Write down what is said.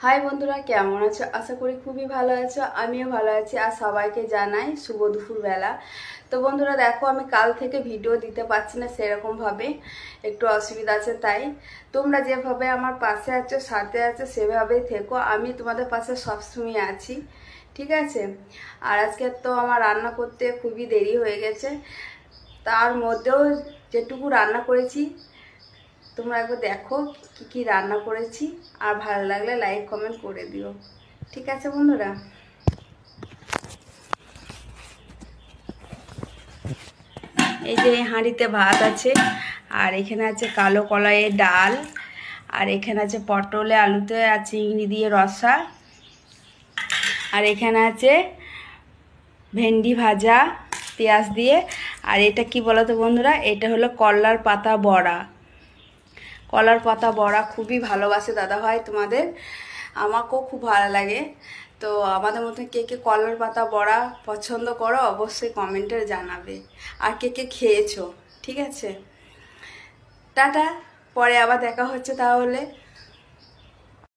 High বন্ধুরা, কেমন আছো? আশা করি খুবই ভালো আছো। আমিও ভালো আছি আর সবাইকে জানাই শুভ দুপুর বেলা। তো বন্ধুরা দেখো, আমি কাল থেকে ভিডিও দিতে পারছি না সেরকমভাবে, একটু অসুবিধা আছে। তাই তোমরা যেভাবে আমার পাশে আছো, সাথে আছো, সেভাবেই থেকো। আমি তোমাদের পাশে সবসময় আছি, ঠিক আছে? আর আজকে তো আমার রান্না করতে খুবই দেরি হয়ে গেছে, তার মধ্যেও যেটুকু রান্না করেছি তোমরা একবার দেখো কি কি রান্না করেছি। আর ভালো লাগলে লাইক কমেন্ট করে দিও, ঠিক আছে বন্ধুরা? এই যে হাঁড়িতে ভাত আছে, আর এখানে আছে কালো কলাইয়ের ডাল, আর এখানে আছে পটলে আলুতে আর চিংড়ি দিয়ে রসা, আর এখানে আছে ভেন্ডি ভাজা পেঁয়াজ দিয়ে। আর এটা কি বলো তো বন্ধুরা, এটা হলো করলার পাতা বড়া। কলার পাতা বড়া খুবই ভালোবাসে দাদা ভাই তোমাদের, আমাকেও খুব ভালো লাগে। তো আমাদের মধ্যে কে কে কলার পাতা বড়া পছন্দ করো অবশ্যই কমেন্টে জানাবে, আর কে কে খেয়েছো, ঠিক আছে? টাটা, পরে আবার দেখা হচ্ছে তাহলে।